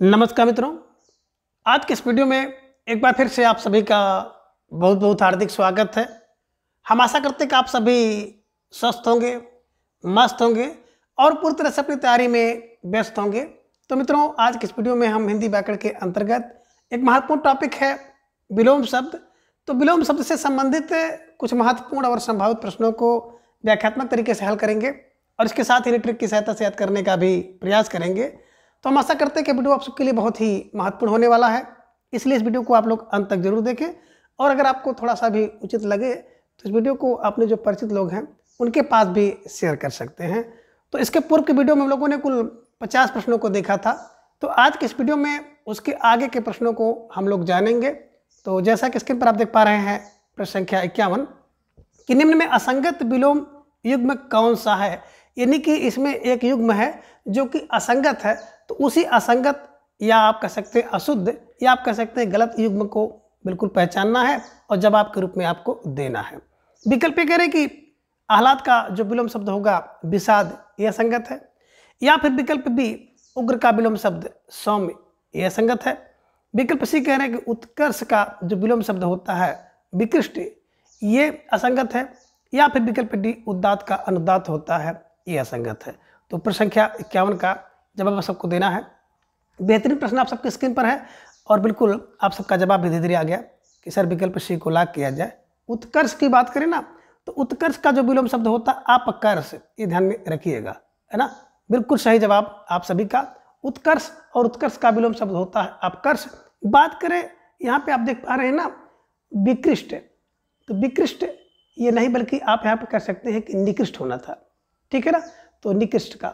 नमस्कार मित्रों, आज के इस वीडियो में एक बार फिर से आप सभी का बहुत बहुत हार्दिक स्वागत है। हम आशा करते हैं कि आप सभी स्वस्थ होंगे, मस्त होंगे और पूरी तरह से अपनी तैयारी में व्यस्त होंगे। तो मित्रों, आज के इस वीडियो में हम हिंदी व्याकरण के अंतर्गत एक महत्वपूर्ण टॉपिक है विलोम शब्द। तो विलोम शब्द से संबंधित कुछ महत्वपूर्ण और संभावित प्रश्नों को व्याख्यात्मक तरीके से हल करेंगे और इसके साथ ही ट्रिक की सहायता से याद करने का भी प्रयास करेंगे। तो हम आशा करते हैं कि वीडियो आप सबके लिए बहुत ही महत्वपूर्ण होने वाला है, इसलिए इस वीडियो को आप लोग अंत तक जरूर देखें। और अगर आपको थोड़ा सा भी उचित लगे तो इस वीडियो को अपने जो परिचित लोग हैं उनके पास भी शेयर कर सकते हैं। तो इसके पूर्व के वीडियो में हम लोगों ने कुल 50 प्रश्नों को देखा था। तो आज के इस वीडियो में उसके आगे के प्रश्नों को हम लोग जानेंगे। तो जैसा कि स्क्रीन पर आप देख पा रहे हैं प्रश्न संख्या 51 कि निम्न में असंगत विलोम युग्म कौन सा है। यानी कि इसमें एक युग्म है जो कि असंगत है, तो उसी असंगत या आप कह सकते हैं अशुद्ध या आप कह सकते हैं गलत युग्म को बिल्कुल पहचानना है और जवाब के रूप में आपको देना है। विकल्प ए कह रहे कि आह्लाद का जो विलोम शब्द होगा विषाद, यह असंगत है। या फिर विकल्प बी उग्र का विलोम शब्द सौम्य, यह असंगत है। विकल्प सी कह रहे हैं कि उत्कर्ष का जो विलोम शब्द होता है विकृष्ट, ये असंगत है। या फिर विकल्प डी उदात्त का अनुदात्त होता है, ये असंगत है। तो प्रश्न संख्या 51 का जवाब आप सबको देना है। बेहतरीन प्रश्न आप सबकी स्क्रीन पर है और बिल्कुल आप सबका जवाब भी धीरे धीरे आ गया कि सर विकल्प सी को लाग किया जाए। उत्कर्ष की बात करें ना, तो उत्कर्ष का जो विलोम शब्द होता है अपकर्ष, ये ध्यान में रखिएगा, है ना। बिल्कुल सही जवाब आप सभी का। उत्कर्ष और उत्कर्ष का विलोम शब्द होता है अपकर्ष। बात करें यहाँ पे आप देख पा रहे हैं ना विकृष्ट, तो विकृष्ट ये नहीं बल्कि आप यहाँ पे कह सकते हैं कि निकृष्ट होना था, ठीक है ना। तो निकृष्ट का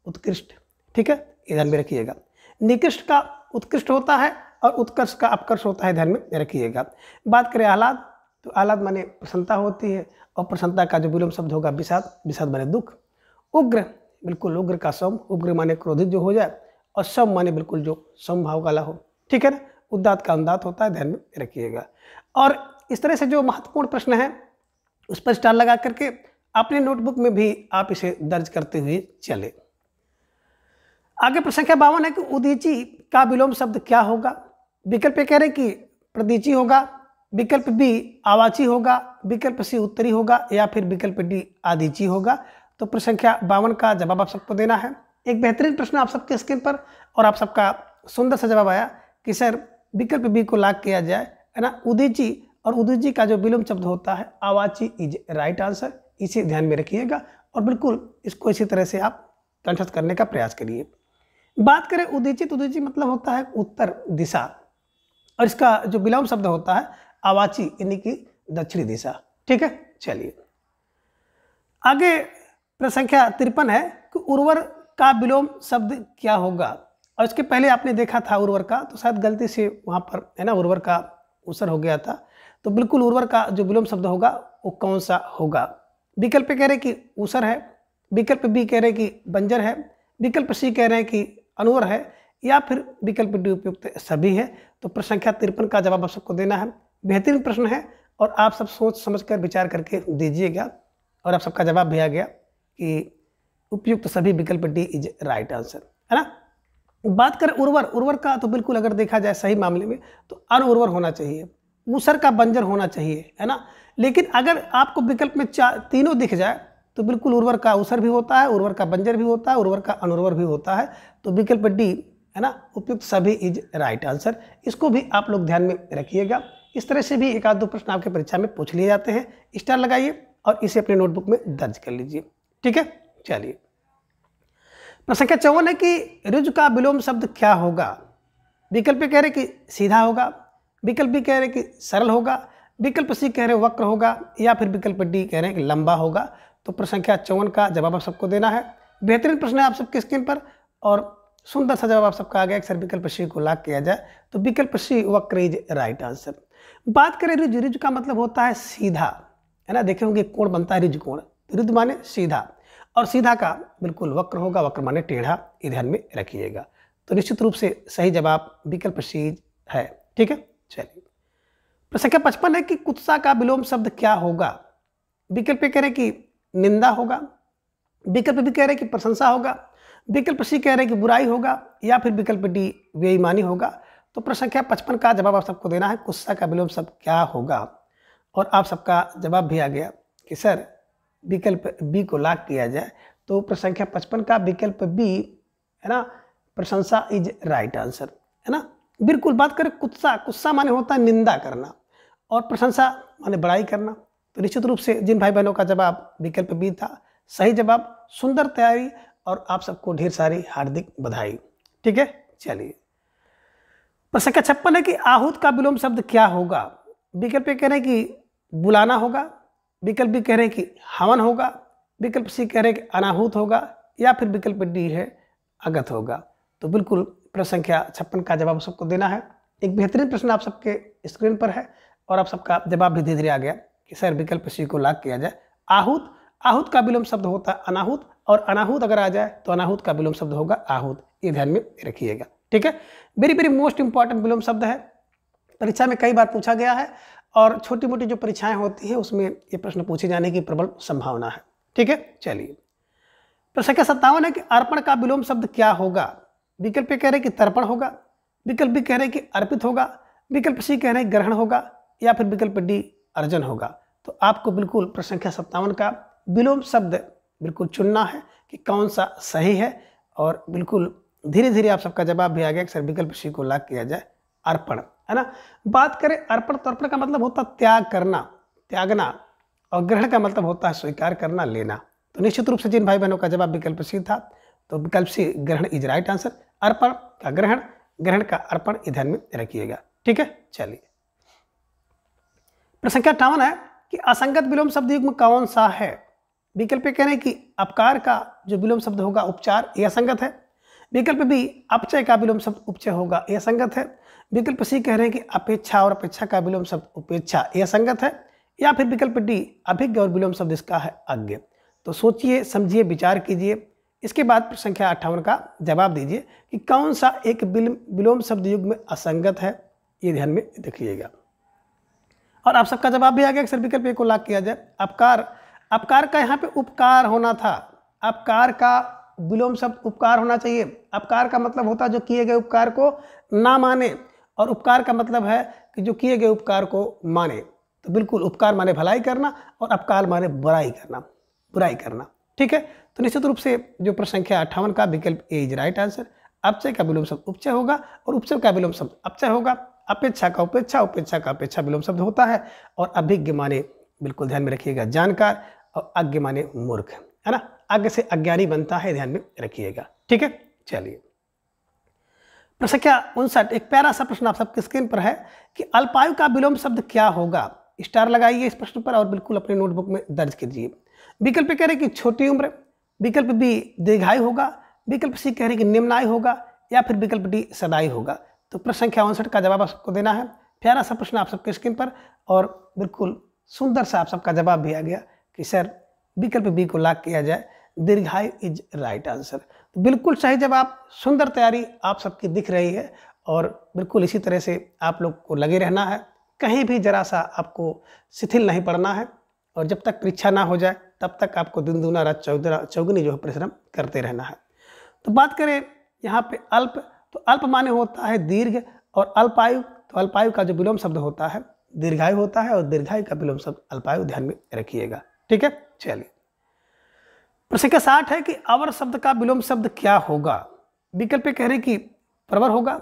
उत्कृष्ट, ठीक है, ये ध्यान में रखिएगा। निकृष्ट का उत्कृष्ट होता है और उत्कर्ष का अपकर्ष होता है, ध्यान में रखिएगा। बात करें आह्लाद, तो आह्लाद माने प्रसन्नता होती है और प्रसन्नता का जो विलोम शब्द होगा विषाद, विषाद माने दुख। उग्र, बिल्कुल उग्र का सौम, उग्र माने क्रोधित जो हो जाए, और सौम माने बिल्कुल जो सौम भाव वाला हो, ठीक है ना। उदात्त का अनुदात्त होता है, ध्यान में रखिएगा। और इस तरह से जो महत्वपूर्ण प्रश्न है उस पर स्टार लगा करके अपने नोटबुक में भी आप इसे दर्ज करते हुए चले। आगे प्रश्न संख्या 52 है कि उदीची का विलोम शब्द क्या होगा। विकल्प ए कह रहे कि प्रदीची होगा, विकल्प बी आवाची होगा, विकल्प सी उत्तरी होगा, या फिर विकल्प डी आदिची होगा। तो प्रश्न संख्या 52 का जवाब आप सबको देना है। एक बेहतरीन प्रश्न आप सबके स्क्रीन पर और आप सबका सुंदर सा जवाब आया कि सर विकल्प बी को लाग किया जाए, है ना। उदीची और उदीची का जो विलोम शब्द होता है आवाची इज राइट आंसर, इसे ध्यान में रखिएगा और बिल्कुल इसको इसी तरह से आप कंठस्थ करने का प्रयास करिए। बात करें उदीची, तो उदीची मतलब होता है उत्तर दिशा और इसका जो विलोम शब्द होता है आवाची यानी कि दक्षिणी दिशा, ठीक है। चलिए आगे प्रश्न संख्या 53 है कि उर्वर का विलोम शब्द क्या होगा। और इसके पहले आपने देखा था उर्वर का, तो शायद गलती से वहां पर है ना उर्वर का उसर हो गया था। तो बिल्कुल उर्वर का जो विलोम शब्द होगा वो कौन सा होगा। विकल्प कह रहे कि उसर है, विकल्प बी कह रहे कि बंजर है, विकल्प सी कह रहे हैं कि अनुवर है, या फिर विकल्प डी उपयुक्त सभी है। तो प्रश्न संख्या 53 का जवाब आप सबको देना है। बेहतरीन प्रश्न है और आप सब सोच समझ कर विचार करके दीजिएगा और आप सबका जवाब भी आ गया कि उपयुक्त सभी, विकल्प डी इज राइट आंसर, है ना। बात करें उर्वर, उर्वर का तो बिल्कुल अगर देखा जाए सही मामले में तो अनउर्वर होना चाहिए, ऊसर का बंजर होना चाहिए, है ना। लेकिन अगर आपको विकल्प में तीनों दिख जाए तो बिल्कुल उर्वर का ऊसर भी होता है, उर्वर का बंजर भी होता है, उर्वर का अनुर्वर भी होता है। तो विकल्प डी, है ना, उपयुक्त सभी इज राइट आंसर। इसको भी आप लोग ध्यान में रखिएगा। इस तरह से भी एक आध दो प्रश्न आपके परीक्षा में पूछ लिए जाते हैं। स्टार लगाइए और इसे अपने नोटबुक में दर्ज कर लीजिए, ठीक है। चलिए प्रश्न संख्या 54 है कि ऋजु का विलोम शब्द क्या होगा। विकल्प कह रहे कि सीधा होगा, विकल्प बी कह रहे कि सरल होगा, विकल्प सी कह रहे वक्र होगा, या फिर विकल्प डी कह रहे हैं कि लंबा होगा। तो प्रश्न संख्या 54 का जवाब आप सबको देना है। बेहतरीन प्रश्न है आप सबके स्क्रीन पर और सुंदर सा जवाब आप सबका आ गया कि सर विकल्प सी को लाग किया जाए। तो विकल्प सी वक्र इज राइट आंसर। बात करें ऋज, ऋज का मतलब होता है सीधा, है ना। देखे होंगे कोण बनता है ऋज कोण, ऋज माने सीधा और सीधा का बिल्कुल वक्र होगा, वक्र माने टेढ़ा, ये ध्यान में रखिएगा। तो निश्चित रूप से सही जवाब विकल्प सी है, ठीक है। चलिए प्रश्न संख्या 55 है कि कुत्सा का विलोम शब्द क्या होगा। विकल्प कह रहे कि निंदा होगा, विकल्प भी कह रहे कि प्रशंसा होगा, विकल्प सी कह रहे हैं कि बुराई होगा, या फिर विकल्प डी बेईमानी होगा। तो प्रश्न संख्या 55 का जवाब आप सबको देना है, गुस्सा का विलोम शब्द क्या होगा। और आप सबका जवाब भी आ गया कि सर विकल्प बी को लॉक किया जाए। तो प्रश्न संख्या 55 का विकल्प बी है ना, प्रशंसा इज राइट आंसर, है ना। बिल्कुल। बात करें गुस्सा, गुस्सा माने होता है निंदा करना, और प्रशंसा माने बड़ाई करना। तो निश्चित रूप से जिन भाई बहनों का जवाब विकल्प बी था सही जवाब, सुंदर तैयारी, और आप सबको ढेर सारी हार्दिक बधाई। ठीक है, चलिए। प्रश्न संख्या 56 है कि आहूत का विलोम शब्द क्या होगा। विकल्प ए कह रहे हैं कि बुलाना होगा, विकल्प बी कह रहे हैं कि हवन होगा, विकल्प सी कह रहे हैं कि अनाहूत होगा, या फिर विकल्प डी है अगत होगा। तो बिल्कुल प्रश्न संख्या 56 का जवाब सबको देना है। एक बेहतरीन प्रश्न आप सबके स्क्रीन पर है, और आप सबका जवाब भी धीरे धीरे आ गया कि सर विकल्प सी को लॉक किया जाए। आहूत, आहूत का विलोम शब्द होता है अनाहूत, और अनाहूत अगर आ जाए तो अनाहूत का विलोम शब्द होगा आहूत। ये ध्यान में रखिएगा। ठीक है, वेरी वेरी मोस्ट इंपॉर्टेंट विलोम शब्द है, परीक्षा में कई बार पूछा गया है, और छोटी मोटी जो परीक्षाएं होती हैं उसमें ये प्रश्न पूछे जाने की प्रबल संभावना है। ठीक है, चलिए। प्रश्न संख्या 57 है कि अर्पण का विलोम शब्द क्या होगा। विकल्प कह रहे हैं कि तर्पण होगा, विकल्प बी कह रहे हैं कि अर्पित होगा, विकल्प सी कह रहे हैं ग्रहण होगा, या फिर विकल्प डी अर्जन होगा। तो आपको बिल्कुल प्रश्न संख्या 57 का विलोम शब्द बिल्कुल चुनना है कि कौन सा सही है, और बिल्कुल धीरे धीरे आप सबका जवाब भी आ गया कि सर विकल्प सी को लॉक किया जाए, अर्पण, है ना। बात करें अर्पण, तो अर्पण का मतलब होता है त्याग करना, त्यागना, और ग्रहण का मतलब होता है स्वीकार करना, लेना। तो निश्चित रूप से जिन भाई बहनों का जवाब विकल्प सी था तो विकल्प सी ग्रहण इज राइट आंसर। अर्पण का ग्रहण, ग्रहण का अर्पण, ध्यान में रखिएगा। ठीक है, चलिए। प्रश्न संख्या 58 है कि असंगत विलोम शब्द युग्म कौन सा है। विकल्प कह रहे हैं कि अपकार का जो विलोम शब्द होगा उपचार, यह असंगत है। विकल्प बी अपचय का विलोम शब्द उपचय होगा, यह असंगत है। विकल्प सी कह रहे हैं कि अपेक्षा और अपेक्षा का विलोम शब्द उपेक्षा, यह असंगत है। या फिर विकल्प डी अभिज्ञ और विलोम शब्द इसका है अज्ञ। तो सोचिए, समझिए, विचार कीजिए, इसके बाद संख्या 58 का जवाब दीजिए कि कौन सा एक विलोम शब्द युग्म में असंगत है, ये ध्यान में रखिएगा। और आप सबका जवाब भी आ गया कि सर विकल्प ए को लॉक किया जाए। अपकार, अपकार का यहाँ पे उपकार होना था, अपकार का विलोम शब्द उपकार होना चाहिए। अपकार का मतलब होता है जो किए गए उपकार को ना माने, और उपकार का मतलब है कि जो किए गए उपकार को माने। तो बिल्कुल उपकार माने भलाई करना, और अपकार माने बुराई करना, बुराई करना। ठीक है, तो निश्चित रूप से जो प्रश्न संख्या 58 का विकल्प ए इज राइट आंसर। अपचय का विलोम शब्द उपचय होगा, और उपचय का विलोम शब्द अपचय होगा। अपेक्षा का उपेक्षा, उपेक्षा का अपेक्षा विलोम शब्द होता है। और अभिज्ञ माने, बिल्कुल ध्यान में रखिएगा, जानकार, और अज्ञ माने मूर्ख, है ना। अज्ञ से अज्ञानी बनता है, ध्यान में रखिएगा। ठीक है, चलिए। प्रश्न संख्या 59, एक प्यारा सा प्रश्न आप सबके स्क्रीन पर है कि अल्पायु का विलोम शब्द क्या होगा। स्टार लगाइए इस प्रश्न पर, और बिल्कुल अपने नोटबुक में दर्ज कीजिए। विकल्प कह रहे हैं कि छोटी उम्र, विकल्प बी दीर्घायु होगा, विकल्प सी कह रहे हैं कि निम्नायु होगा, या फिर विकल्प डी सदायु होगा। तो प्रश्न संख्या 59 का जवाब आप सबको देना है। प्यारा सा प्रश्न आप सबके स्क्रीन पर, और बिल्कुल सुंदर सा आप सबका जवाब भी आ गया कि सर विकल्प बी को लॉक किया जाए, दीर्घायु इज राइट आंसर। तो बिल्कुल सही जवाब, सुंदर तैयारी आप सबकी दिख रही है, और बिल्कुल इसी तरह से आप लोग को लगे रहना है, कहीं भी जरा सा आपको शिथिल नहीं पड़ना है, और जब तक परीक्षा ना हो जाए तब तक आपको दिन दूना रात चौगुनी जो है परिश्रम करते रहना है। तो बात करें यहाँ पे अल्प, तो अल्प माने होता है दीर्घ, और अल्पायु, तो अल्पायु का जो विलोम शब्द होता है दीर्घायु होता है, और दीर्घायु का विलोम शब्द अल्पायु, ध्यान में रखिएगा। ठीक है, चलिए। प्रश्न संख्या 60 है कि अवर शब्द का विलोम शब्द क्या होगा। विकल्प कह रहे हैं कि प्रवर होगा,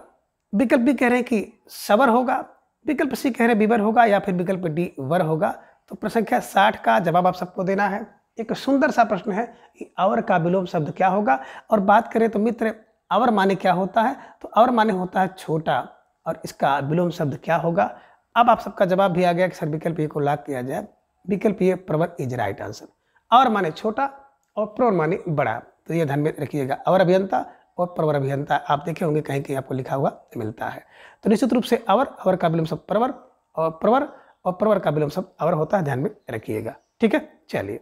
विकल्प बी कह रहे हैं कि सवर होगा, विकल्प सी कह रहे हैं विवर होगा, या फिर विकल्प डी वर होगा। तो प्रश्न संख्या 60 का जवाब आप सबको देना है। एक सुंदर सा प्रश्न है कि अवर का विलोम शब्द क्या होगा। और बात करें तो मित्र, अवर माने क्या होता है, तो अवर माने होता है छोटा, और इसका विलोम शब्द क्या होगा। अब आप सबका जवाब भी आ गया कि सर विकल्प ए को लॉक किया जाए, विकल्प ए प्रवर इज राइट आंसर। अवर माने छोटा, और प्रवर माने बड़ा। तो ये ध्यान में रखिएगा, अवर अभियंता और प्रवर अभियंता आप देखे होंगे कहीं कहीं आपको लिखा हुआ मिलता है। तो निश्चित रूप से अवर, अवर का विलोम शब्द प्रवर, और प्रवर का विलोम शब्द अवर होता है, ध्यान में रखिएगा। ठीक है, चलिए।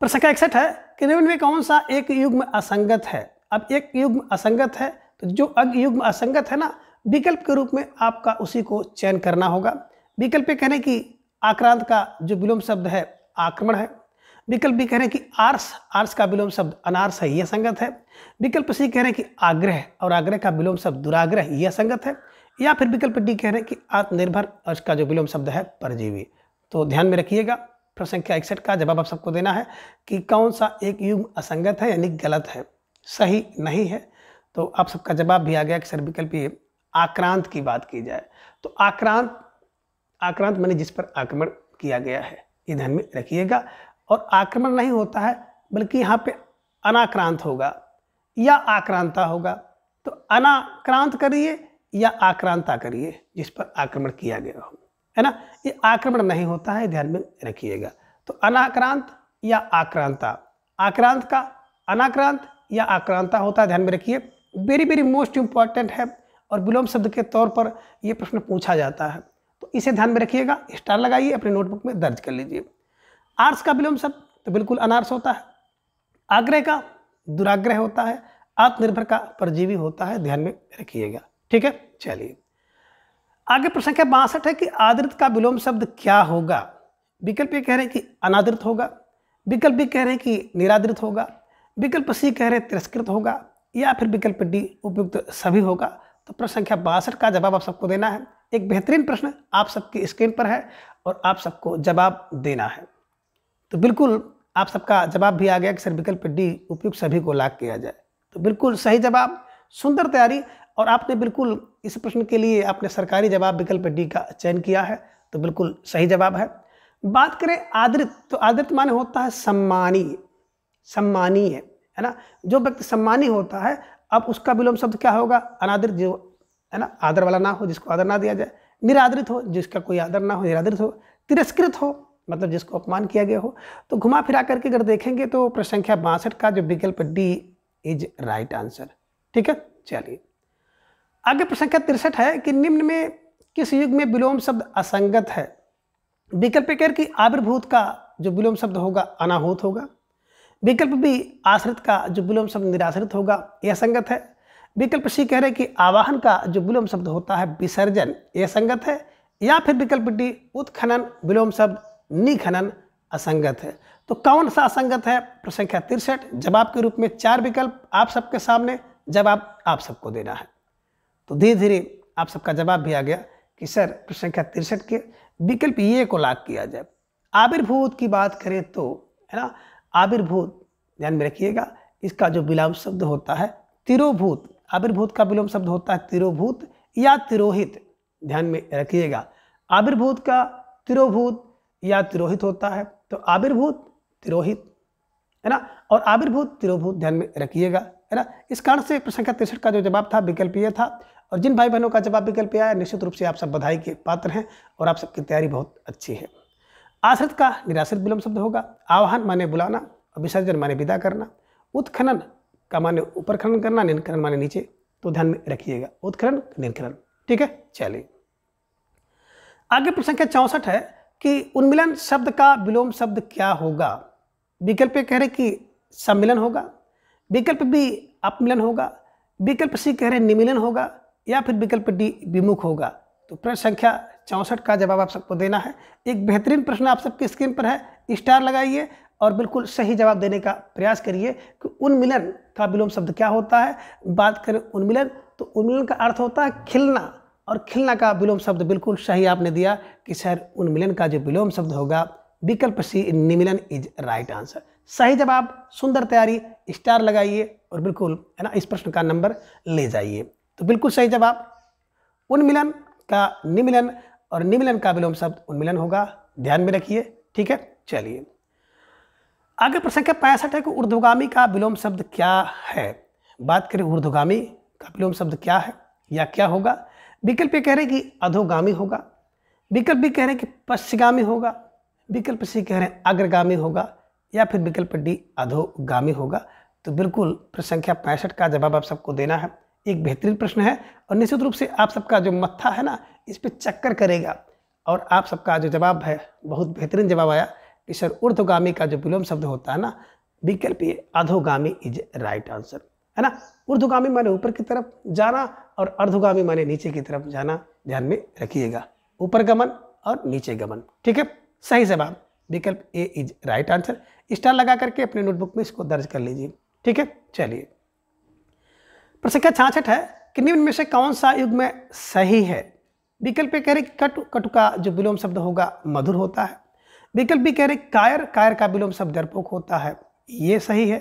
प्रश्न संख्या 61 है कि निम्न में कौन सा एक युग्म असंगत है। अब एक युग्म असंगत है, तो जो युग्म असंगत है ना, विकल्प के रूप में आपका उसी को चयन करना होगा। विकल्प कहने की आक्रांत का जो विलोम शब्द है आक्रमण है, विकल्प बी कह रहे हैं कि आर्स, आर्स का विलोम शब्द अनार्स है, यह संगत है। विकल्प सी कह रहे हैं कि आग्रह, और आग्रह का विलोम शब्द दुराग्रह, यह संगत है। या फिर विकल्प डी कह रहे हैं कि आत्मनिर्भर, और इसका जो विलोम शब्द है परजीवी। तो ध्यान में रखिएगा, प्रश्न संख्या 61 का जवाब आप सबको देना है कि कौन सा एक युग्म असंगत है यानी गलत है, सही नहीं है। तो आप सबका जवाब भी आ गया कि सर विकल्प ये आक्रांत की बात की जाए तो आक्रांत, आक्रांत माने जिस पर आक्रमण किया गया है, ये ध्यान में रखिएगा। और आक्रमण नहीं होता है बल्कि यहाँ पे अनाक्रांत होगा या आक्रांता होगा। तो अनाक्रांत करिए या आक्रांता करिए, जिस पर आक्रमण किया गया हो, है ना। ये आक्रमण नहीं होता है, ध्यान में रखिएगा। तो अनाक्रांत या आक्रांता, आक्रांत का अनाक्रांत या आक्रांता होता है, ध्यान में रखिए। वेरी वेरी मोस्ट इंपॉर्टेंट है और विलोम शब्द के तौर पर यह प्रश्न पूछा जाता है, तो इसे ध्यान में रखिएगा, स्टार लगाइए, अपने नोटबुक में दर्ज कर लीजिए। आर्स का विलोम शब्द तो बिल्कुल अनार्स होता है, आग्रह का दुराग्रह होता है, आत्मनिर्भर का परजीवी होता है, ध्यान में रखिएगा। ठीक है, चलिए आगे प्रश्न संख्या 62 है कि आदृत का विलोम शब्द क्या होगा। विकल्प ए कह रहे हैं कि अनादृत होगा, विकल्प बी कह रहे हैं कि निरादृत होगा, विकल्प सी कह रहे हैं तिरस्कृत होगा, या फिर विकल्प डी उपयुक्त सभी होगा। तो प्रश्न संख्या 62 का जवाब आप सबको देना है। एक बेहतरीन प्रश्न आप सबकी स्क्रीन पर है और आप सबको जवाब देना है। तो बिल्कुल आप सबका जवाब भी आ गया कि सर विकल्प डी उपयुक्त सभी को लाग किया जाए। तो बिल्कुल सही जवाब, सुंदर तैयारी, और आपने बिल्कुल इस प्रश्न के लिए आपने सरकारी जवाब विकल्प डी का चयन किया है, तो बिल्कुल सही जवाब है। बात करें आदृत, तो आदृत माने होता है सम्मानीय, सम्मानीय है ना। जो व्यक्ति सम्मानी होता है, अब उसका विलोम शब्द क्या होगा, अनादृत, जो है ना आदर वाला ना हो, जिसको आदर ना दिया जाए, निरादृत हो, जिसका कोई आदर ना हो, निरादृत हो, तिरस्कृत हो, मतलब जिसको अपमान किया गया हो। तो घुमा फिरा करके अगर देखेंगे तो प्रश्न संख्या 62 का जो विकल्प डी इज राइट आंसर। ठीक है, चलिए आगे प्रश्न संख्या 63 है कि निम्न में किस युग में विलोम शब्द असंगत है। विकल्प ए की आविर्भूत का जो विलोम शब्द होगा अनाहूत होगा, विकल्प बी आश्रित का जो विलोम शब्द निराश्रित होगा, यह संगत है। विकल्प सी कह रहे हैं कि आवाहन का जो विलोम शब्द होता है विसर्जन, यह संगत है। या फिर विकल्प डी उत्खनन विलोम शब्द निखनन असंगत है। तो कौन सा असंगत है, प्रश्न संख्या 63, जवाब के रूप में 4 विकल्प आप सबके सामने, जवाब आप सबको देना है। तो धीरे धीरे आप सबका जवाब भी आ गया कि सर प्रश्न संख्या 63 के विकल्प ये को लाग किया जाए। आविर्भूत की बात करें तो, है ना, आविर्भूत ध्यान में रखिएगा, इसका जो विलोम शब्द होता है तिरोभूत, आविर्भूत का विलोम शब्द होता है तिरोभूत या तिरोहित, ध्यान में रखिएगा। आविर्भूत का तिरोभूत या तिरोहित होता है, तो आविर्भूत तिरोहित, है ना, और आविर्भूत तिरोभूत, ध्यान में रखिएगा, है ना। इस कारण से प्रश्न संख्या 63 का जो जवाब था विकल्प ये था। और जिन भाई बहनों का जवाब विकल्प आया, निश्चित रूप से आप सब बधाई के पात्र हैं और आप सबकी तैयारी बहुत अच्छी है। आश्रित का निराश्रित विलोम शब्द होगा, आवाहन माने बुलाना, और विसर्जन माने विदा करना, उत्खनन का माने ऊपर खनन करना, निखनन माने नीचे। तो ध्यान में रखिएगा, उत्खनन निखनन। ठीक है, चलिए आगे प्रश्न संख्या 64 है कि उन्मिलन शब्द का विलोम शब्द क्या होगा। विकल्प ए कह रहे कि सम्मिलन होगा, विकल्प बी अपमिलन होगा, विकल्प सी कह रहे निमिलन होगा, या फिर विकल्प डी विमुख होगा। तो प्रश्न संख्या 64 का जवाब आप सबको देना है। एक बेहतरीन प्रश्न आप सबकी स्क्रीन पर है, स्टार लगाइए और बिल्कुल सही जवाब देने का प्रयास करिए कि उन्मिलन का विलोम शब्द क्या होता है। बात करें उन्मिलन, तो उन्मिलन का अर्थ होता है खिलना, और खिलना का विलोम शब्द बिल्कुल सही आपने दिया कि सर उन्मिलन का जो विलोम शब्द होगा विकल्प सी निमिलन इज राइट आंसर। सही जवाब, सुंदर तैयारी, स्टार लगाइए और बिल्कुल, है ना, इस प्रश्न का नंबर ले जाइए। तो बिल्कुल सही जवाब, उन्मिलन का निमिलन और निमिलन का विलोम शब्द उन्मिलन होगा, ध्यान में रखिए। ठीक है, चलिए आगे प्रश्न संख्या 65 है कि ऊर्ध्वगामी का विलोम शब्द क्या है। बात करें ऊर्ध्वगामी का विलोम शब्द क्या है या क्या होगा। विकल्प ए कह रहे हैं कि अधोगामी होगा, विकल्प बी कह रहे हैं कि पश्चिगामी होगा, विकल्प सी कह रहे हैं अग्रगामी होगा, या फिर विकल्प डी अधोगामी होगा। तो बिल्कुल प्रश्न संख्या 65 का जवाब आप सबको देना है। एक बेहतरीन प्रश्न है और निश्चित रूप से आप सबका जो मत्था है ना, इस पे चक्कर करेगा, और आप सबका जो जवाब है बहुत बेहतरीन जवाब आया कि सर ऊर्ध्वगामी का जो विलोम शब्द होता है ना, विकल्प ए अधोगामी इज राइट आंसर, है ना। ऊर्ध्वगामी माने ऊपर की तरफ जाना और अर्धोगामी माने नीचे की तरफ जाना, ध्यान में रखिएगा, ऊपर गमन और नीचे गमन। ठीक है, सही जवाब विकल्प ए इज राइट आंसर। स्टार लगा करके अपने नोटबुक में इसको दर्ज कर लीजिए। ठीक है, चलिए। प्रश्न संख्या 66 है कि निम्न में से कौन सा युग्म सही है। विकल्प ए कह रहे कटु, कटु का जो विलोम शब्द होगा मधुर होता है। विकल्प बी कह रहे कायर, कायर का विलोम शब्द डरपोक होता है, ये सही है।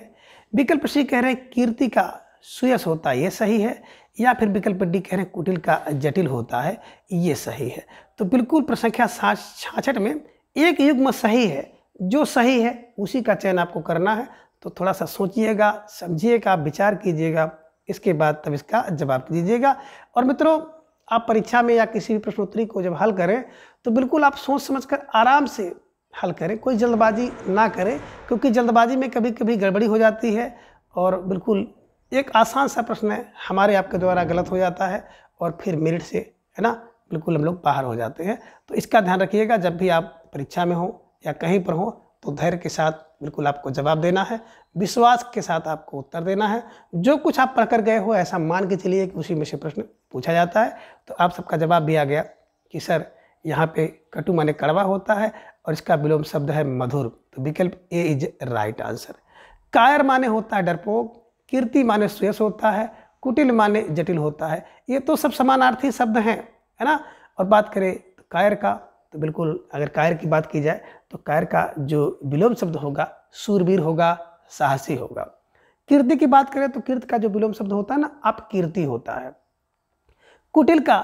विकल्प सी कह रहे कीर्ति का सुयस होता है, ये सही है। या फिर विकल्प डी कह रहे कुटिल का जटिल होता है, ये सही है। तो बिल्कुल प्रश्न संख्या 66 में एक युग्म सही है, जो सही है उसी का चयन आपको करना है। तो थोड़ा सा सोचिएगा, समझिएगा, विचार कीजिएगा, इसके बाद तब इसका जवाब दीजिएगा। और मित्रों, आप परीक्षा में या किसी भी प्रश्नोत्तरी को जब हल करें तो बिल्कुल आप सोच समझकर आराम से हल करें, कोई जल्दबाजी ना करें, क्योंकि जल्दबाजी में कभी कभी गड़बड़ी हो जाती है और बिल्कुल एक आसान सा प्रश्न हमारे आपके द्वारा गलत हो जाता है और फिर मेरिट से, है ना, बिल्कुल हम लोग बाहर हो जाते हैं। तो इसका ध्यान रखिएगा, जब भी आप परीक्षा में हो या कहीं पर हो तो धैर्य के साथ बिल्कुल आपको जवाब देना है, विश्वास के साथ आपको उत्तर देना है। जो कुछ आप पढ़कर गए हो ऐसा मान के चलिए कि उसी में से प्रश्न पूछा जाता है। तो आप सबका जवाब भी आ गया कि सर यहाँ पे कटु माने कड़वा होता है और इसका विलोम शब्द है मधुर। तो विकल्प ए इज राइट आंसर। कायर माने होता है डरपोक, कीर्ति माने सुयस होता है, कुटिल माने जटिल होता है। ये तो सब समानार्थी शब्द हैं, है ना। और बात करें तो कायर का, तो बिल्कुल अगर कायर की बात की जाए तो कायर का जो विलोम शब्द होगा सूरवीर होगा, साहसी होगा। कीर्ति की बात करें तो कीर्ति का जो विलोम शब्द होता है ना, अपकीर्ति होता है। कुटिल का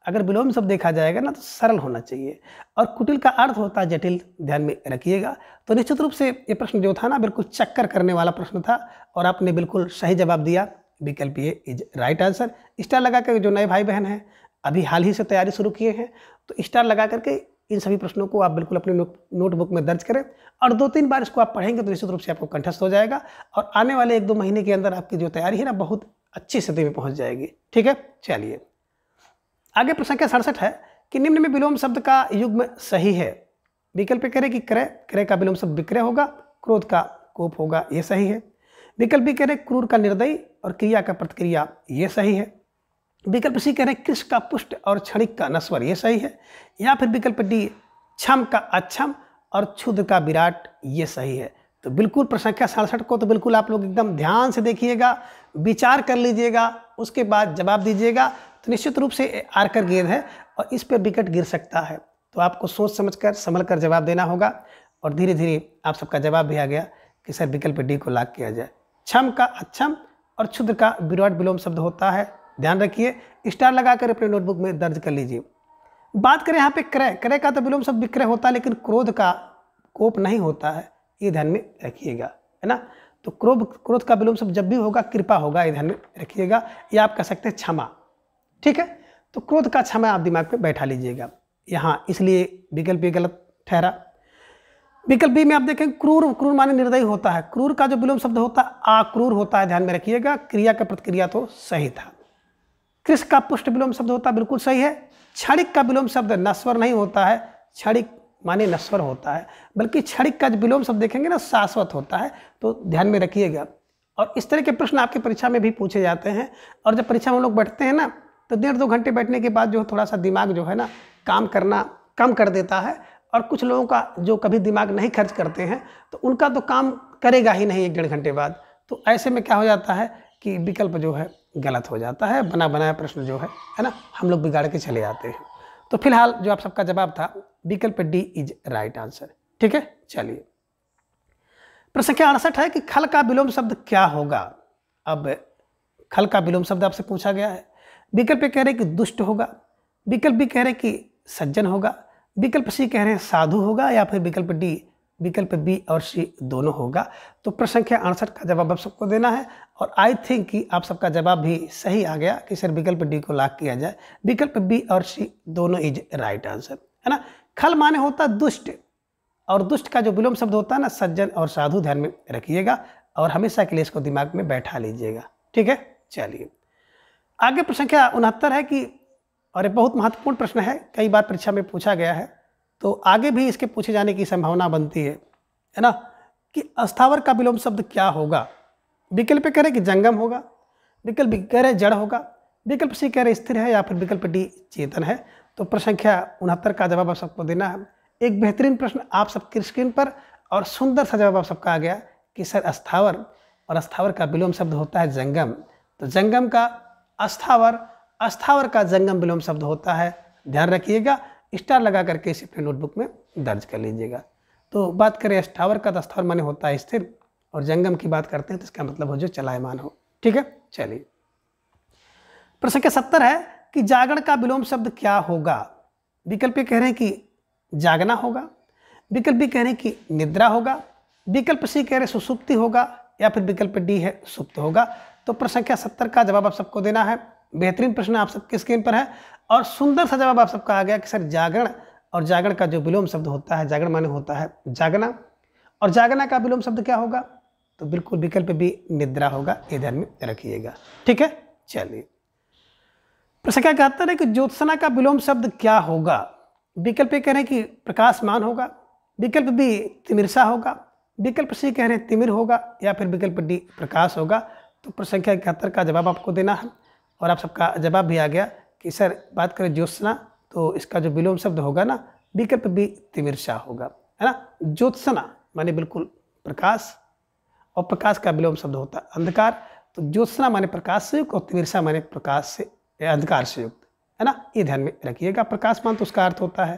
अगर विलोम शब्द देखा जाएगा ना तो सरल होना चाहिए, और कुटिल का अर्थ होता है जटिल, ध्यान में रखिएगा। तो निश्चित रूप से ये प्रश्न जो था ना बिल्कुल चक्कर करने वाला प्रश्न था और आपने बिल्कुल सही जवाब दिया। विकल्प ए इज राइट आंसर। स्टार लगा कर जो नए भाई बहन हैं अभी हाल ही से तैयारी शुरू किए हैं तो स्टार लगा करके इन सभी प्रश्नों को आप बिल्कुल अपने नोटबुक में दर्ज करें और 2-3 बार इसको आप पढ़ेंगे तो निश्चित रूप से आपको कंठस्थ हो जाएगा और आने वाले 1-2 महीने के अंदर आपकी जो तैयारी है ना बहुत अच्छी स्थिति में पहुंच जाएगी। ठीक है, चलिए आगे। प्रश्न संख्या 67 है कि निम्न में विलोम शब्द का युग्म सही है। विकल्प करे कि क्रय, क्रय का विलोम शब्द विक्रय होगा, क्रोध का कोप होगा, ये सही है। विकल्प बी करे क्रूर का निर्दयी और क्रिया का प्रतिक्रिया, ये सही है। विकल्प सी कह रहे कृष का पुष्ट और क्षणिक का नश्वर, ये सही है। या फिर विकल्प डी क्षम का अक्षम और क्षुद्र का विराट, ये सही है। तो बिल्कुल प्रश्न संख्या 67 को तो बिल्कुल आप लोग एकदम ध्यान से देखिएगा, विचार कर लीजिएगा, उसके बाद जवाब दीजिएगा। तो निश्चित रूप से आर्कर गेंद है और इस पर विकेट गिर सकता है, तो आपको सोच समझकर संभल कर जवाब देना होगा। और धीरे धीरे आप सबका जवाब भी आ गया कि सर विकल्प डी को लॉक किया जाए। क्षम का अक्षम और क्षुद्र का विराट विलोम शब्द होता है, ध्यान रखिए। स्टार लगाकर अपने नोटबुक में दर्ज कर लीजिए। बात करें यहाँ पे क्रय, क्रय का तो विलोम शब्द विक्रय होता है लेकिन क्रोध का कोप नहीं होता है, ये ध्यान में रखिएगा, है ना। तो क्रोध का विलोम शब्द जब भी होगा कृपा होगा, ये ध्यान में रखिएगा। या आप कह सकते हैं क्षमा, ठीक है। तो क्रोध का क्षमा आप दिमाग में बैठा लीजिएगा यहाँ, इसलिए विकल्प भी गलत ठहरा। विकल्प बी में आप देखें क्रूर, क्रूर माने निर्दयी होता है। क्रूर का जो विलोम शब्द होता है आक्रूर होता है, ध्यान में रखिएगा। क्रिया का प्रतिक्रिया तो सही था। कृष का पुष्ट विलोम शब्द होता है, बिल्कुल सही है। क्षणिक का विलोम शब्द नश्वर नहीं होता है, क्षणिक माने नश्वर होता है, बल्कि क्षणिक का जो विलोम शब्द देखेंगे ना शाश्वत होता है, तो ध्यान में रखिएगा। और इस तरह के प्रश्न आपकी परीक्षा में भी पूछे जाते हैं। और जब परीक्षा में हम लोग बैठते हैं ना तो 1.5-2 घंटे बैठने के बाद जो थोड़ा सा दिमाग जो है ना काम करना कम कर देता है, और कुछ लोगों का जो कभी दिमाग नहीं खर्च करते हैं तो उनका तो काम करेगा ही नहीं 1-1.5 घंटे बाद। तो ऐसे में क्या हो जाता है कि विकल्प जो है गलत हो जाता है, बना बनाया प्रश्न जो है ना हम लोग बिगाड़ के चले जाते हैं। तो फिलहाल जो आप सबका जवाब था विकल्प डी इज राइट आंसर, ठीक है। चलिए प्रश्न संख्या 68 है कि खल का विलोम शब्द क्या होगा। अब खल का विलोम शब्द आपसे पूछा गया है। विकल्प कह रहे कि दुष्ट होगा, विकल्प बी कह रहे कि सज्जन होगा, विकल्प सी कह रहे हैं साधु होगा, या फिर विकल्प डी, विकल्प बी और सी दोनों होगा। तो प्रश्न संख्या 68 का जवाब आप सबको देना है और आई थिंक कि आप सबका जवाब भी सही आ गया कि सर विकल्प डी को लॉक किया जाए। विकल्प बी और सी दोनों इज राइट आंसर, है ना। खल माने होता है दुष्ट, और दुष्ट का जो विलोम शब्द होता है ना सज्जन और साधु, ध्यान में रखिएगा और हमेशा के लिए इसको दिमाग में बैठा लीजिएगा, ठीक है। चलिए आगे प्रश्न संख्या 69 है कि, और ये बहुत महत्वपूर्ण प्रश्न है, कई बार परीक्षा में पूछा गया है, तो आगे भी इसके पूछे जाने की संभावना बनती है ना, कि अस्थावर का विलोम शब्द क्या होगा। विकल्प कह रहे कि जंगम होगा, विकल्प कह रहे जड़ होगा, विकल्प सी कह रहे स्थिर है, या फिर विकल्प डी चेतन है। तो प्रश्न संख्या 69 का जवाब आप सबको देना है। एक बेहतरीन प्रश्न आप सबकी स्क्रीन पर और सुंदर सा जवाब आप सबका आ गया कि सर अस्थावर, और अस्थावर का विलोम शब्द होता है जंगम। तो जंगम का अस्थावर, अस्थावर का जंगम विलोम शब्द होता है। ध्यान रखिएगा, स्टार लगा करके इसे अपने नोटबुक में दर्ज कर लीजिएगा। तो बात करें अस्थावर का, तो अस्थावर माने होता है स्थिर, और जंगम की बात करते हैं तो इसका मतलब हो जो चलायमान हो। ठीक है, चलिए प्रश्न संख्या 70 है कि जागरण का विलोम शब्द क्या होगा। विकल्प ए कह रहे हैं कि जागना होगा, विकल्प बी कह रहे हैं कि निद्रा होगा, विकल्प सी कह रहे हैं सुसुप्ति होगा, या फिर विकल्प डी है सुप्त होगा। तो प्रश्न संख्या 70 का जवाब आप सबको देना है। बेहतरीन प्रश्न आप सबके स्क्रीन पर है और सुंदर सा जवाब आप सबका आ गया कि सर जागरण, और जागरण का जो विलोम शब्द होता है, जागरण माने होता है जागना, और जागना का विलोम शब्द क्या होगा, तो बिल्कुल विकल्प बी निद्रा होगा। ये ध्यान में रखिएगा। ठीक है, चलिए प्रश्न संख्या 71 है कि ज्योत्सना का विलोम शब्द क्या होगा। विकल्प ए कह रहे हैं कि प्रकाशमान होगा, विकल्प बी तिमिरसा होगा, विकल्प सी कह रहे हैं तिमिर होगा, या फिर विकल्प डी प्रकाश होगा। तो प्रश्न संख्या 71 का जवाब आपको देना है और आप सबका जवाब भी आ गया कि सर बात करें ज्योत्सना, तो इसका जो विलोम शब्द होगा ना, विकल्प बी तिमिरसा होगा, है ना। ज्योत्सना माने बिल्कुल प्रकाश, और प्रकाश का विलोम शब्द होता है अंधकार। तो ज्योत्सना माने प्रकाश से युक्त और तिमिरसा माने प्रकाश से अंधकार से युक्त, है ना। ये ध्यान में रखिएगा। प्रकाशमान तो उसका अर्थ होता है,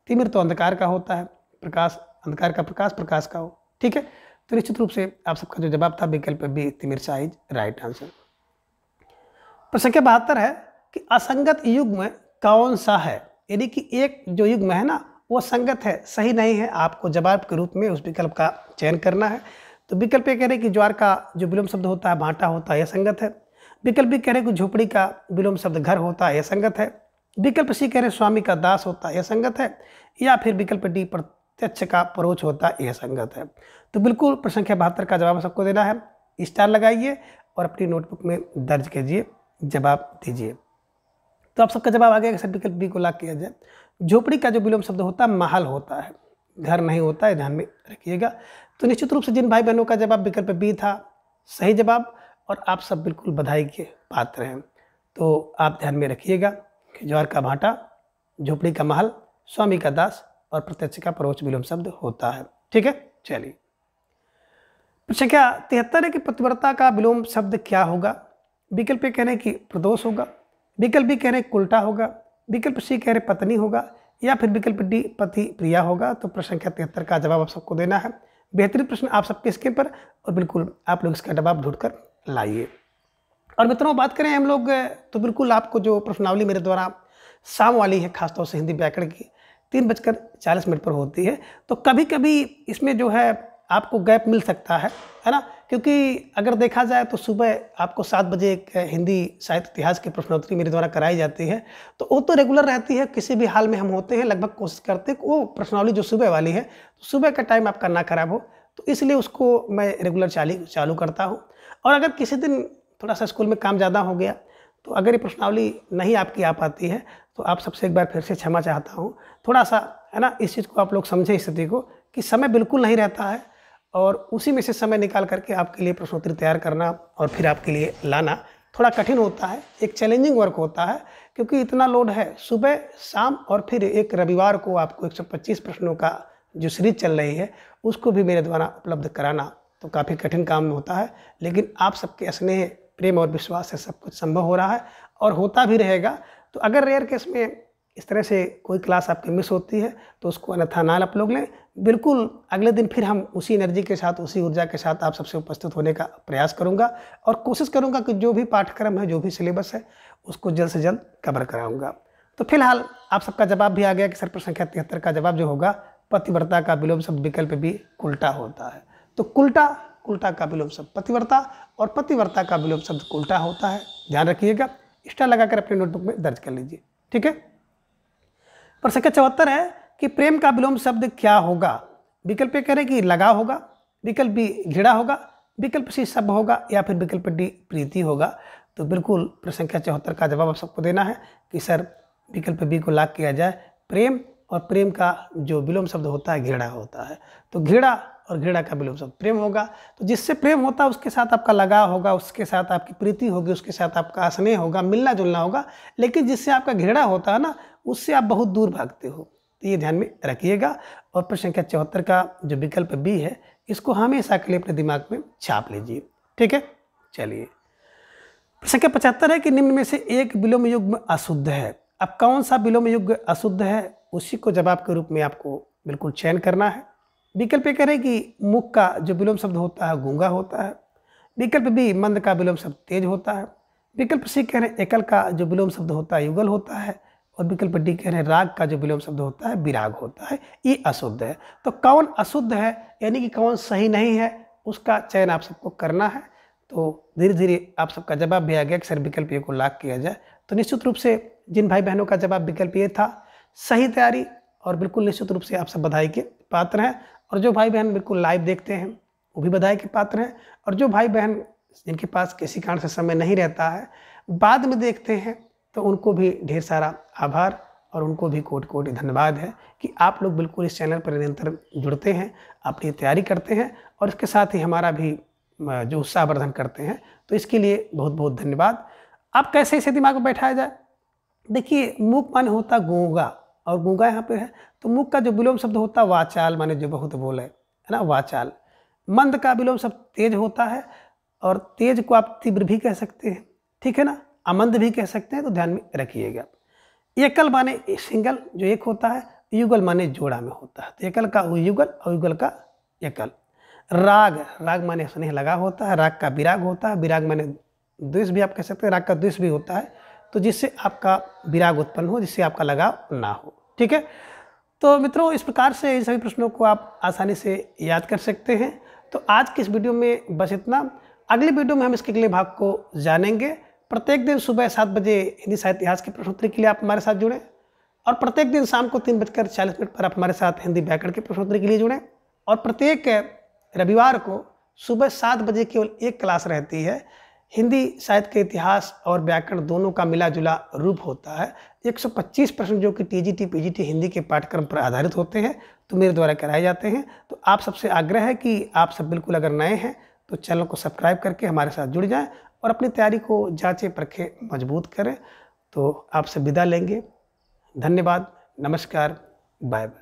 तिमिर तो अंधकार का होता है, प्रकाश अंधकार का प्रकाश, प्रकाश का हो। ठीक है, तो निश्चित रूप से आप सबका जो जवाब था विकल्प बी तिमिरसा इज राइट आंसर। प्रश्न संख्या 72 है कि असंगत युग्म कौन सा है। यानी कि एक जो युग्म है ना वो संगत है, सही नहीं है, आपको जवाब के रूप में उस विकल्प का चयन करना है। तो विकल्प ये कह रहे हैं कि ज्वार का जो विलोम शब्द होता है भाटा होता है, यह संगत है। विकल्प भी कह रहे हैं कि झोपड़ी का विलोम शब्द घर होता है, यह संगत है। विकल्प सी कह रहे हैं स्वामी का दास होता है, यह संगत है। या फिर विकल्प डी प्रत्यक्ष का परोक्ष होता है, यह संगत है। तो बिल्कुल प्रश्न संख्या 72 का जवाब सबको देना है। स्टार लगाइए और अपनी नोटबुक में दर्ज कीजिए, जवाब दीजिए। तो आप सबका जवाब आ गया कि सर विकल्प बी को लॉक किया जाए। झोपड़ी का जो विलोम शब्द होता है महल होता है, घर नहीं होता है, ध्यान में रखिएगा। तो निश्चित रूप से जिन भाई बहनों का जवाब विकल्प बी था सही जवाब, और आप सब बिल्कुल बधाई के पात्र हैं। तो आप ध्यान में रखिएगा कि ज्वार का भाटा, झोपड़ी का महल, स्वामी का दास और प्रत्यक्ष का परोक्ष विलोम शब्द होता है। ठीक है, चलिए प्रश्न संख्या 73 है कि पतिव्रता का विलोम शब्द क्या होगा। विकल्प ए कह रहे हैं कि प्रदोष होगा, विकल्प बी कह रहे हैं उल्टा होगा, विकल्प सी कह रहे पत्नी होगा, या फिर विकल्प डी पति प्रिया होगा। तो प्रश्न संख्या 73 का जवाब आप सबको देना है। बेहतरीन प्रश्न आप सबके स्क्रीन पर, और बिल्कुल आप लोग इसका जवाब ढूंढकर लाइए। और मित्रों बात करें हम लोग, तो बिल्कुल आपको जो प्रश्नावली मेरे द्वारा शाम वाली है, खासतौर से हिंदी व्याकरण की 3:40 पर होती है, तो कभी कभी इसमें जो है आपको गैप मिल सकता है ना। क्योंकि अगर देखा जाए तो सुबह आपको 7 बजे एक हिंदी साहित्य इतिहास की प्रश्नोत्तरी मेरे द्वारा कराई जाती है, तो वो तो रेगुलर रहती है, किसी भी हाल में हम होते हैं, लगभग कोशिश करते हैं कि वो प्रश्नावली जो सुबह वाली है, तो सुबह का टाइम आपका ना खराब हो, तो इसलिए उसको मैं रेगुलर चालू करता हूँ। और अगर किसी दिन थोड़ा सा स्कूल में काम ज़्यादा हो गया, तो अगर ये प्रश्नावली नहीं आपकी आ पाती है, तो आप सबसे एक बार फिर से क्षमा चाहता हूँ। थोड़ा सा है ना, इस चीज़ को आप लोग समझें, स्थिति को, कि समय बिल्कुल नहीं रहता है, और उसी में से समय निकाल करके आपके लिए प्रश्नोत्तरी तैयार करना और फिर आपके लिए लाना थोड़ा कठिन होता है, एक चैलेंजिंग वर्क होता है, क्योंकि इतना लोड है सुबह शाम, और फिर एक रविवार को आपको 125 प्रश्नों का जो सीरीज चल रही है उसको भी मेरे द्वारा उपलब्ध कराना तो काफ़ी कठिन काम होता है। लेकिन आप सबके स्नेह, प्रेम और विश्वास से सब कुछ संभव हो रहा है और होता भी रहेगा। तो अगर रेयर केस में इस तरह से कोई क्लास आपकी मिस होती है तो उसको अन्यथा ना आप लोग लें, बिल्कुल अगले दिन फिर हम उसी एनर्जी के साथ, उसी ऊर्जा के साथ आप सबसे उपस्थित होने का प्रयास करूंगा, और कोशिश करूंगा कि जो भी पाठ्यक्रम है, जो भी सिलेबस है, उसको जल्द से जल्द कवर कराऊंगा। तो फिलहाल आप सबका जवाब भी आ गया कि सर प्रश्न संख्या 73 का जवाब जो होगा पतिव्रता का विलोम शब्द विकल्प भी कुल्टा होता है। तो कुल्टा का विलोम शब्द पतिव्रता, और पतिव्रता का विलोम शब्द कुल्टा होता है। ध्यान रखिएगा, स्टार लगाकर अपने नोटबुक में दर्ज कर लीजिए। ठीक है, प्रश्न संख्या 74 है कि प्रेम का विलोम शब्द क्या होगा। विकल्प ए कह रहे हैं कि लगाव होगा, विकल्प बी घृणा होगा, विकल्प सी सब होगा, या फिर विकल्प डी प्रीति होगा। तो बिल्कुल प्रश्न संख्या 74 का जवाब आप सबको देना है कि सर विकल्प बी को लॉक किया जाए। प्रेम, और प्रेम का जो विलोम शब्द होता है घृणा होता है। तो घृणा और घृणा का विलोम शब्द प्रेम होगा। तो जिससे प्रेम होता है उसके साथ आपका लगाव होगा, उसके साथ आपकी प्रीति होगी, उसके साथ आपका स्नेह होगा, मिलना जुलना होगा। लेकिन जिससे आपका घृणा होता है ना, उससे आप बहुत दूर भागते हो। तो ये ध्यान में रखिएगा। और प्रश्न संख्या 74 का जो विकल्प बी है इसको हमेशा के लिए अपने दिमाग में छाप लीजिए। ठीक है, चलिए। प्रश्न संख्या 75 है कि निम्न में से एक विलोम युग्म अशुद्ध है। अब कौन सा विलोम युग्म अशुद्ध है उसी को जवाब के रूप में आपको बिल्कुल चयन करना है। विकल्प ए कह रहे कि मुख का जो विलोम शब्द होता है गूंगा होता है। विकल्प बी मंद का विलोम शब्द तेज होता है। विकल्प सी कह रहे हैं एकल का जो विलोम शब्द होता है युगल होता है। और विकल्प डी कह रहे हैं राग का जो विलोम शब्द होता है विराग होता है। ये अशुद्ध है। तो कौन अशुद्ध है यानी कि कौन सही नहीं है उसका चयन आप सबको करना है। तो धीरे धीरे आप सबका जवाब भी आ गया कि सर विकल्प ए को लॉक किया जाए। तो निश्चित रूप से जिन भाई बहनों का जवाब विकल्प ए था सही तैयारी और बिल्कुल निश्चित रूप से आप सब बधाई के पात्र हैं। और जो भाई बहन बिल्कुल लाइव देखते हैं वो भी बधाई के पात्र हैं। और जो भाई बहन जिनके पास किसी कारण से समय नहीं रहता है बाद में देखते हैं तो उनको भी ढेर सारा आभार और उनको भी कोटि कोटि धन्यवाद है कि आप लोग बिल्कुल इस चैनल पर निरंतर जुड़ते हैं, अपनी तैयारी करते हैं और इसके साथ ही हमारा भी जो उत्साहवर्धन करते हैं। तो इसके लिए बहुत बहुत धन्यवाद। अब कैसे इसे दिमाग में बैठाया जाए? देखिए, मुख माने होता गूंगा और गूंगा यहाँ पे है तो मुख का जो विलोम शब्द होता है वाचाल माने जो बहुत बोले, है ना, वाचाल। मंद का विलोम शब्द तेज होता है और तेज को आप तीव्र भी कह सकते हैं, ठीक है ना, अमंद भी कह सकते हैं। तो ध्यान में रखिएगा। एकल माने सिंगल जो एक होता है, युगल माने जोड़ा में होता है। तो एकल का युगल और युगल का एकल। राग, राग माने स्नेह लगा होता है। राग का विराग होता है। विराग माने द्वेष भी आप कह सकते हैं। राग का द्वेष भी होता है तो जिससे आपका विराग उत्पन्न हो, जिससे आपका लगाव ना हो। ठीक है, तो मित्रों इस प्रकार से इन सभी प्रश्नों को आप आसानी से याद कर सकते हैं। तो आज के इस वीडियो में बस इतना। अगले वीडियो में हम इसके अगले भाग को जानेंगे। प्रत्येक दिन सुबह 7 बजे हिंदी साहित्य इतिहास के प्रश्नोत्तरी के लिए आप हमारे साथ जुड़ें और प्रत्येक दिन शाम को 3:40 पर आप हमारे साथ हिंदी व्याकरण के प्रश्नोत्तरी के लिए जुड़ें। और प्रत्येक रविवार को सुबह 7 बजे केवल एक क्लास रहती है। हिंदी साहित्य के इतिहास और व्याकरण दोनों का मिला जुला रूप होता है। 125 प्रश्न जो कि टीजीटी पीजीटी हिंदी के पाठ्यक्रम पर आधारित होते हैं तो मेरे द्वारा कराए जाते हैं। तो आप सबसे आग्रह है कि आप सब बिल्कुल अगर नए हैं तो चैनल को सब्सक्राइब करके हमारे साथ जुड़ जाएं और अपनी तैयारी को जांचें परखें मजबूत करें। तो आपसे विदा लेंगे। धन्यवाद, नमस्कार, बाय बाय।